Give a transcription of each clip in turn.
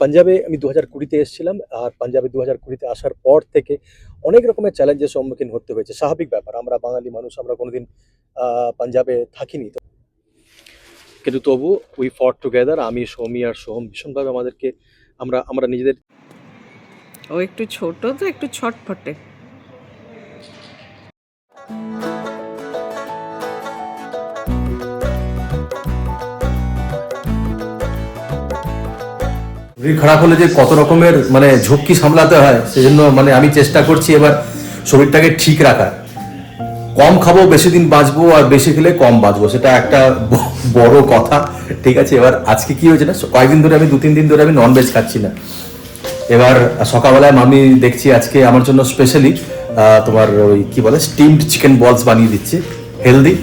পাঞ্জাবে আমি ২০২০ এসেছিলাম। আর পাঞ্জাবে ২০২০ আসার পর থেকে অনেক রকমের চ্যালেঞ্জের সম্মুখীন হতে হয়েছে। স্বাভাবিক ব্যাপার। আমরা বাঙালি মানুষ, আমরা কোনোদিন পাঞ্জাবে থাকিনি। কিন্তু তবুও উই ফট টুগেদার। আমি, সৌমি আর সোহম ভীষণভাবে আমাদেরকে আমরা আমরা নিজেদের ও একটু ছোট তো একটু ছটফটে। শরীর খারাপ হলে যে কত রকমের মানে ঝক্কি সামলাতে হয়, সেজন্য মানে আমি চেষ্টা করছি এবার শরীরটাকে ঠিক রাখার। কম খাবো, বেশি দিন বাঁচবো, আর বেশি খেলে কম বাঁচবো, সেটা একটা বড় কথা। ঠিক আছে, এবার আজকে কি হয়েছে না, কয়েকদিন ধরে আমি 2-3 দিন ধরে আমি ননভেজ খাচ্ছি না। এবার সকালবেলায় মামি দেখছি আজকে আমার জন্য স্পেশালি তোমার ওই কি বলে স্টিমড চিকেন বলস বানিয়ে দিচ্ছে, হেলদি।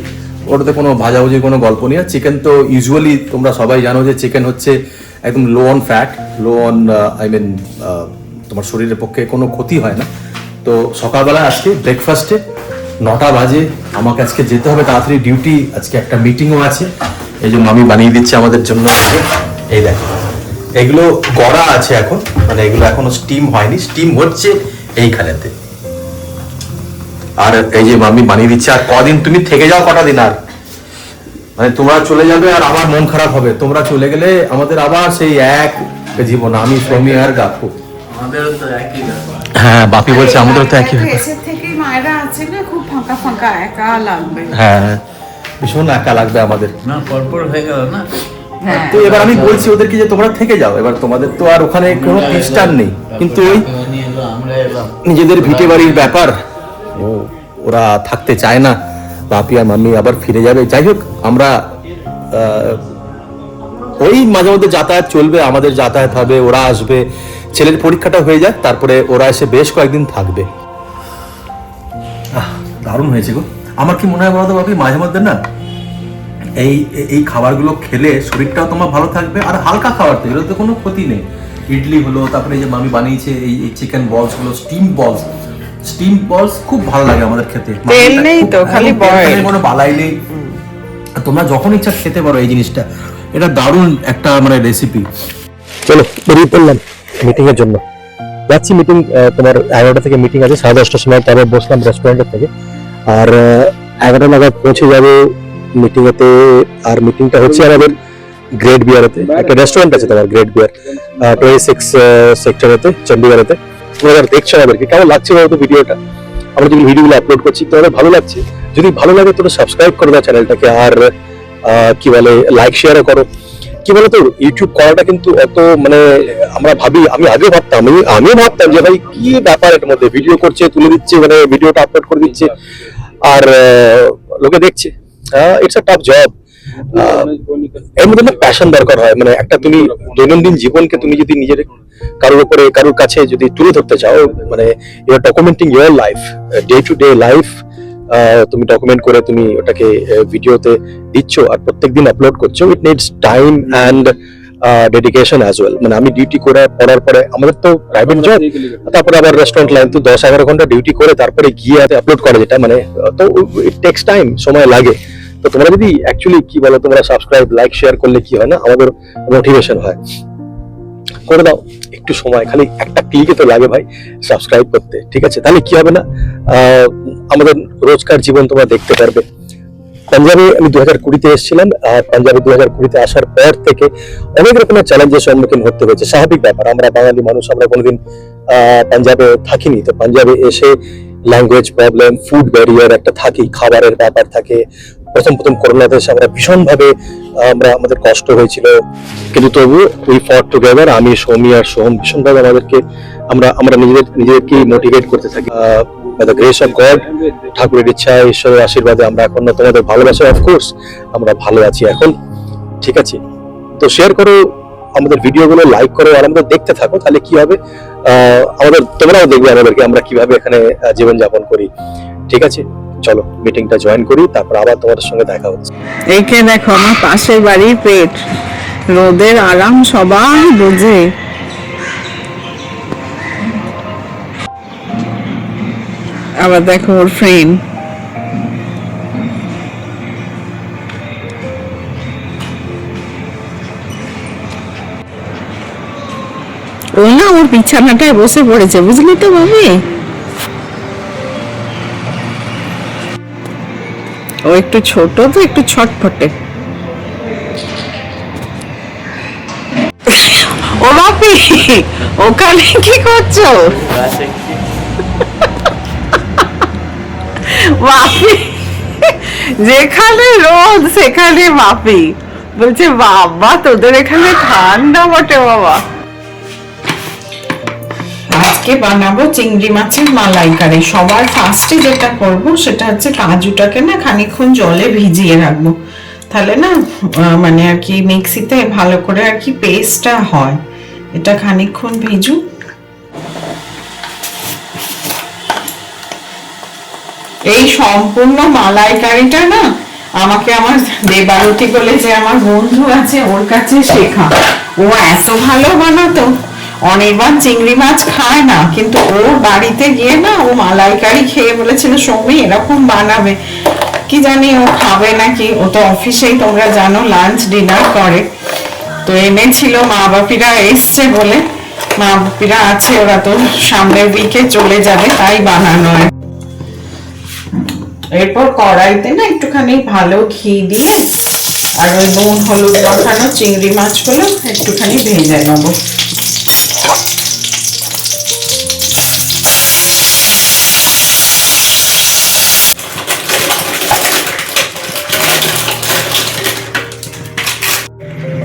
ওটাতে কোনো ভাজাভুজির কোনো গল্প নেই। আর চিকেন তো ইউজুয়ালি তোমরা সবাই জানো যে চিকেন হচ্ছে একদম লো অন ফ্যাট, লো অন তোমার শরীরের পক্ষে কোনো ক্ষতি হয় না। তো সকালবেলা আজকে ব্রেকফাস্টে 9টা বাজে আমাকে আজকে যেতে হবে তাড়াতাড়ি ডিউটি, আজকে একটা মিটিংও আছে। এই যে মামি বানিয়ে দিচ্ছে আমাদের জন্য। এই দেখো, এগুলো গড়া আছে এখন, মানে এগুলো এখনো স্টিম হয়নি, স্টিম হচ্ছে এইখানেতে। আর এই যে মামি বানিয়ে দিচ্ছে। আর কদিন তুমি থেকে যাও, কটা দিন আর, মানে তোমরা চলে যাবে আর আমার মন খারাপ হবে। তোমরা চলে গেলে আমাদের আবার সেই এক জীবন, আমি সৌমি আর গাপু। আমাদেরও তো একই ব্যাপার। হ্যাঁ, বাপি বলছে আমাদেরও তো একই ব্যাপার। এসে থেকেই মায়েরা আছে না, খুব ফাঁকা ফাঁকা একা লাগবে। হ্যাঁ, ভীষণ একা লাগবে আমাদের। না, পরপর হয়ে গেল না। হ্যাঁ, তো এবার আমি বলছি ওদেরকে যে তোমরা থেকে যাও, এবার তোমাদের তো আর ওখানে কোনো খ্রিস্টান নেই, কিন্তু ওই নিয়ে এলো, আমরা এলাম। নিজেদের ভিটে বাড়ির ব্যাপার, ওরা থাকতে চায় না। বাপি আর মাম্মি আবার ফিরে যাবে। যাই হোক, আমরা ওই মাঝে মধ্যে যাতায়াত চলবে, আমাদের যাতায়াত হবে, ওরা আসবে, ছেলের পরীক্ষাটা হয়ে যায়, তারপরে ওরা এসে বেশ কয়েকদিন থাকবে। দারুণ হয়েছে গো। আমার কি মনে হয় বলতো বাপি, মাঝে মধ্যে না এই এই খাবারগুলো খেলে শরীরটাও তোমার ভালো থাকবে, আর হালকা খাবার তো, এগুলো তো কোনো ক্ষতি নেই। ইডলি হলো, তারপরে এই যে মামি বানিয়েছে এই চিকেন বলস গুলো, স্টিম বলস খুব ভালো লাগে আমাদের খেতে। তেল নেই তো, খালি বয়েল, কোনো বালাই নেই। তোমরা যখন ইচ্ছা খেতে পারো এই জিনিসটা। এটা দারুণ একটা মানে রেসিপি। চলো বেরিয়ে পড়লাম মিটিং এর জন্য। যাচ্ছি মিটিং, তোমার 11টা থেকে মিটিং আছে, 10:30টার সময় তারপর বসলাম রেস্টুরেন্টের থেকে। আর 11টা নাগাদ পৌঁছে যাবো মিটিং এতে। আর মিটিংটা হচ্ছে আমাদের গ্রেট বিয়ারেতে, একটা রেস্টুরেন্ট আছে তোমার গ্রেট বিয়ার, 26 সেক্টরেতে, চণ্ডীগড়েতে। তোমরা দেখছো আমাদেরকে, কেমন লাগছে বলতো ভিডিওটা? আমরা যেগুলো ভিডিওগুলো আপলোড করছি তোমাদের ভালো লাগছে? যদি ভালো লাগে তোমরা সাবস্ক্রাইব করে দাও চ্যানেলটাকে, আর কি বলে লাইক শেয়ারও করো। কি বলতো, ইউটিউব করাটা কিন্তু অত মানে আমরা ভাবি, আমি আগে ভাবতাম, আমিও ভাবতাম যে ভাই কি ব্যাপার, এর মধ্যে ভিডিও করছে, তুলে দিচ্ছে, মানে ভিডিওটা আপলোড করে দিচ্ছে আর লোকে দেখছে। It's a tough job. এর মধ্যে না প্যাশন দরকার হয়, মানে একটা তুমি দৈনন্দিন জীবনকে তুমি যদি নিজের কারোর কাছে যদি তুলে ধরতে চাও, মানে you are documenting your life, day to day life. তুমি ডকুমেন্ট করে তুমি ওটাকে ভিডিওতে দিচ্ছ আর প্রত্যেকদিন আপলোড করছো। It needs time and dedication as well. মানে আমি ডিউটি করে পড়ার পরে, আমাদের তো প্রাইভেট জব, তারপরে আবার রেস্টুরেন্ট লাইন, তো 10-11 ঘন্টা ডিউটি করে তারপরে গিয়ে আপলোড করা, যেটা মানে তো ইট টেক্স টাইম, সময় লাগে। তো তোমরা যদি অ্যাকচুয়ালি কি বলো, তোমরা সাবস্ক্রাইব লাইক শেয়ার করলে কি হয় না, আমাদের মোটিভেশন হয়। করে দাও একটু সময়, খালি একটা ক্লিকে তো লাগে ভাই সাবস্ক্রাইব করতে, ঠিক আছে? তাহলে কি হবে না, আমাদের রোজকার জীবন তোমরা দেখতে পারবে। পাঞ্জাবে আমি 2020 এসেছিলাম। আর পাঞ্জাবে 2020 আসার পর থেকে অনেক রকমের চ্যালেঞ্জের সম্মুখীন হতে হয়েছে। স্বাভাবিক ব্যাপার, আমরা বাঙালি মানুষ, আমরা কোনোদিন পাঞ্জাবে থাকিনি। তো পাঞ্জাবে এসে ল্যাঙ্গুয়েজ প্রবলেম, ফুড ব্যারিয়ার একটা থাকেই, খাবারের ব্যাপার থাকে। প্রথম করোনাতে এসে আমরা ভীষণভাবে আমাদের কষ্ট হয়েছিল, কিন্তু তবু উই ফট টুগেদার। আমি, সৌমি আর সোহম ভীষণভাবে আমাদেরকে আমরা নিজেদেরকে মোটিভেট করতে থাকি। By the grace of God, ঠাকুরের ইচ্ছা, ঈশ্বরের আশীর্বাদে আমরা এখন, তোমাদের ভালোবাসা অফকোর্স আমরা ভালো আছি এখন, ঠিক আছে? তো শেয়ার করো আমাদের ভিডিওগুলো, লাইক করো আর আমাদের দেখতে থাকো। তাহলে কি হবে, তোমরাও দেখবে আমাদেরকে, আমরা কিভাবে এখানে জীবনযাপন করি, ঠিক আছে? চলো মিটিংটা জয়েন করি, তারপর আবার তোমাদের সঙ্গে দেখা হচ্ছে। এইকে দেখো, আমার পাশের বাড়ির পেট, রোদের আরাম সবাই বোঝে। আবার দেখো ওর ফ্রেন্ড, বিছানাটায় বসে পড়েছে, বুঝলি তো ভাবি? ও একটু ছোট তো, একটু ছটফটে। ও বাপি, ওখানে কি করছো? গাছ দেখছি। বাপি, যেখানে রোদ সেখানে বাপি বলছে বাবা তোদের এখানে ঠান্ডা বটে বাবা। আজকে বানাবো চিংড়ি মাছের মালাইকারি। সবার ফার্স্টে যেটা করব সেটা হচ্ছে কাজুটাকে না খানিকক্ষণ জলে ভিজিয়ে রাখবো, তাহলে না মানে আর কি মিক্সিতে ভালো করে আর কি পেস্টটা হয়। এটা খানিকক্ষণ ভিজু। এই সম্পূর্ণ মালাইকারিটা না আমাকে আমার দেবারতী বলে যে আমার বন্ধু আছে ওর কাছে শেখা। ও এত ভালো বানাতো, অনেকবার চিংড়ি মাছ খায় না, কিন্তু ওর বাড়িতে গিয়ে না ও মালাইকারি খেয়ে বলেছিল সৌমি এরকম বানাবে। কি জানি ও খাবে নাকি, ও তো অফিসেই তোমরা জানো লাঞ্চ ডিনার করে, তো এনেছিল। মা বাপিরা এসছে বলে, মা বাপিরা আছে, ওরা তো সামনের উইকে চলে যাবে, তাই বানানো হয়। এরপর কড়াইতে না একটুখানি ভালো ঘি দিয়ে আর ওই নুন হলুদ মাখানো চিংড়ি মাছগুলো একটুখানি ভেজে নেবো।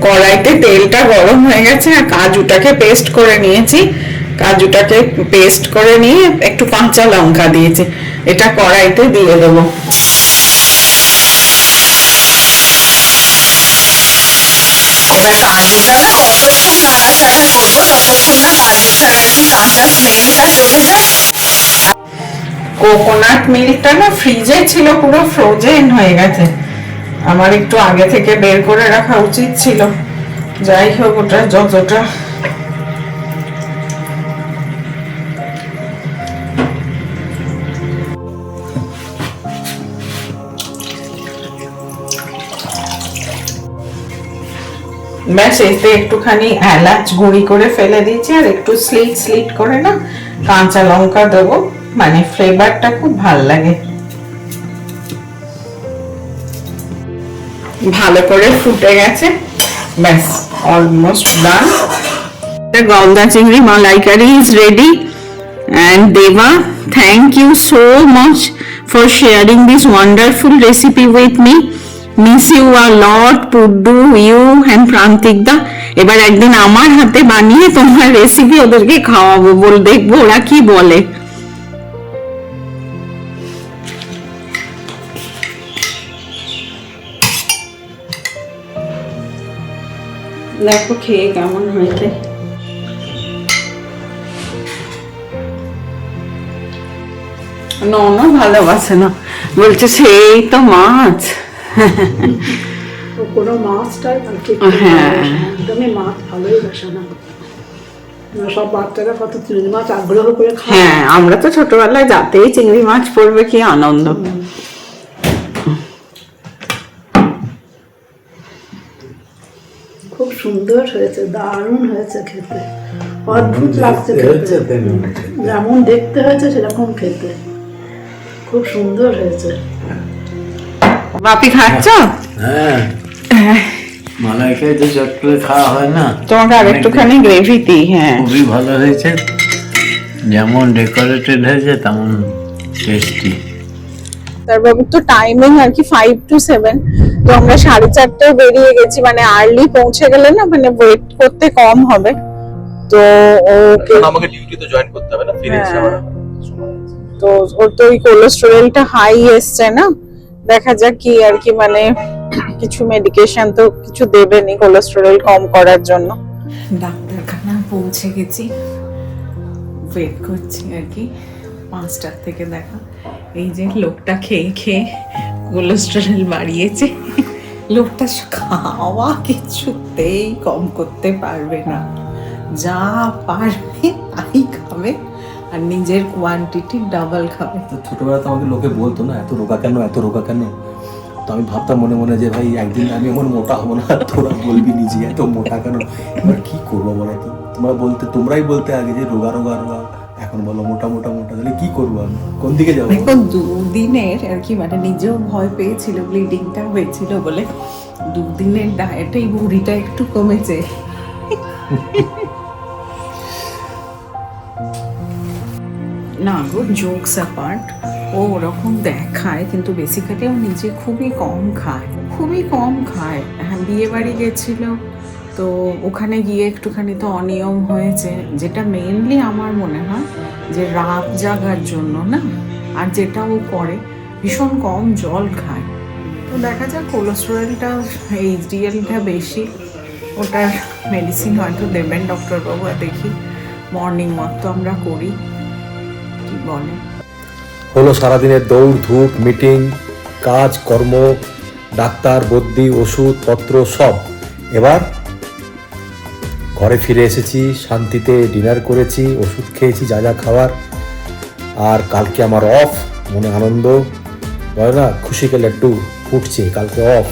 কড়াইতে তেলটা গরম হয়ে গেছে আর কাজুটাকে পেস্ট করে নিয়েছি। কাজুটাকে পেস্ট করে নিয়ে একটু কাঁচা লঙ্কা দিয়েছি, এটা কড়াইতে দিয়ে দেবো। এবার কাজুটা না অতক্ষণ নাড়াচাড়া করবো যতক্ষণ না কাজুটার আর কি কাঁচা স্মেলটা চলে যায়। কোকোনাট মিল্কটা না ফ্রিজে ছিল, পুরো ফ্রোজেন হয়ে গেছে। আমার একটু আগে থেকে বের করে রাখা উচিত ছিল। যাই হোক, ওটা যতটা ব্যাস, এতে একটুখানি এলাচ গুঁড়ি করে ফেলে দিয়েছি আর একটু স্লিট স্লিট করে না কাঁচা লঙ্কা দেবো, মানে ফ্লেভারটা খুব ভাল লাগে। ভালো করে ফুটে গেছে, ব্যাস অলমোস্ট ডান। The গলদা চিংড়ি মালাইকারি is ready, and Deva, thank you so much for sharing this wonderful recipe with me. Miss you a lot, Puddu, you and Prantikda. এবার একদিন আমার হাতে বানিয়ে তোমার রেসিপি ওদেরকে খাওয়াবো, দেখবো ওরা কি বলে। দেখো খেয়ে কেমন হয়েছে। নন ভালোবাসে না, বলছে সেই তো মাছ। কোনো মাছটাই আর কি হ্যাঁ। একদমই মাছ ভালোই বাসে না। সব বাচ্চারা কত চিংড়ি মাছ আগ্রহ করে খায়। হ্যাঁ, আমরা তো ছোটবেলায় যাতেই চিংড়ি মাছ পড়বে কি আনন্দ। খুব সুন্দর হয়েছে, দারুণ হয়েছে খেতে, অদ্ভুত লাগছে খেতে। যেমন দেখতে হয়েছে সেরকম খেতে, খুব সুন্দর হয়েছে। বাপি খাচ্ছ? হ্যাঁ, মালাইকারি তো চট করে খাওয়া হয় না। তোমাকে আর একটুখানি গ্রেভি দিই। হ্যাঁ, খুবই ভালো হয়েছে, যেমন ডেকোরেটেড হয়েছে তেমন টেস্টি। তারপর তো টাইমিং আর কি 5 to 7, তো আমরা 4:30টায় বেরিয়ে গেছি, মানে আর্লি পৌঁছে গেলে না মানে ওয়েট করতে কম হবে। তো আমাকে ডিউটিতে জয়েন করতে হবে না, ফিরে এসে আবার তো ওর তো ওই কোলেস্টেরলটা হাই এসছে না, দেখা যাক কি আর কি, মানে কিছু মেডিকেশন তো কিছু দেবেনি কোলেস্টেরল কম করার জন্য। ডাক্তারখানা পৌঁছে গেছি, ওয়েট করছি আর কি 5টার থেকে দেখা। এই যে লোকটা খেয়ে খেয়ে কোলেস্টেরল বাড়িয়েছে, লোকটা খাওয়া কিছুতেই কম করতে পারবে না, যা পারবে তাই খাবে আর নিজের কোয়ান্টিটি ডাবল খাবে। ছোটবেলা তো আমাকে লোকে বলতো না এত রোগা কেন, এত রোগা কেন। তো আমি ভাবতাম মনে মনে যে ভাই একদিন আমি এমন মোটা হবো না, তোরা বলবি নিজে এত মোটা কেন। এবার কি করবো বলো তো, তোমরাই বলতে আগে যে রোগা রোগা রোগা, এখন বলো মোটা মোটা মোটা, তাহলে কি করবো আমি, কোন দিকে যাবো? দেখো দুদিনের আর কি, মানে নিজেও ভয় পেয়েছিল, ব্লিডিংটা হয়েছিল বলে দুদিনের ডায়েটেই ভুঁড়িটা একটু কমেছে। না গো, জোকস অ্যাপার্ট, ও ওরকম দেখায় কিন্তু বেসিক্যালি ও নিজে খুবই কম খায়, খুবই কম খায়। হ্যাঁ, বিয়ে বাড়ি গেছিল তো ওখানে গিয়ে একটুখানি তো অনিয়ম হয়েছে, যেটা মেইনলি আমার মনে হয় যে রাত জাগার জন্য না। আর যেটা ও করে ভীষণ কম জল খায়। তো দেখা যাক, কোলেস্টেরলটা এইচডিএলটা বেশি, ওটার মেডিসিন হয়তো দেবেন ডক্টরবাবু। আর দেখি, মর্নিং ওয়াক তো আমরা করি, কি বলে। হলো সারাদিনের দৌড় ধূপ, মিটিং, কাজ কর্ম, ডাক্তার, বদ্যি, ওষুধ পত্র সব। এবার ঘরে ফিরে এসেছি, শান্তিতে ডিনার করেছি, ওষুধ খেয়েছি যা যা খাওয়ার। আর কালকে আমার অফ, মনে আনন্দ, বলে না খুশিকে লাড্ডু ফুটছে, কালকে অফ।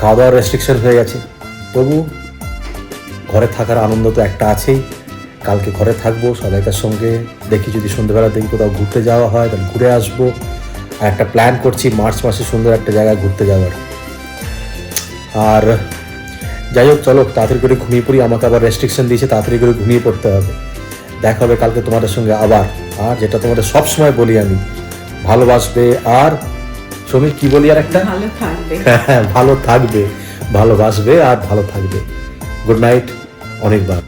খাওয়া দাওয়ার রেস্ট্রিকশন হয়ে গেছে, তবু ঘরে থাকার আনন্দ তো একটা আছেই। কালকে ঘরে থাকবো সবাইকার সঙ্গে, দেখি যদি সন্ধ্যেবেলা দেখি কোথাও ঘুরতে যাওয়া হয় তাহলে ঘুরে আসবো। আর একটা প্ল্যান করছি মার্চ মাসে সুন্দর একটা জায়গায় ঘুরতে যাওয়ার। আর যাই হোক, চলো তাড়াতাড়ি করে ঘুমিয়ে পড়ি, আমাকে আবার রেস্ট্রিকশন দিয়েছে, তাড়াতাড়ি করে ঘুমিয়ে পড়তে হবে। দেখা হবে কালকে তোমাদের সঙ্গে আবার। আর যেটা তোমাদের সব সময় বলি আমি, ভালোবাসবে আর শ্রমিক কি বলি আর একটা, ভালো থাকবে। ভালো থাকবে, ভালোবাসবে আর ভালো থাকবে। গুড নাইট, অনেকবার।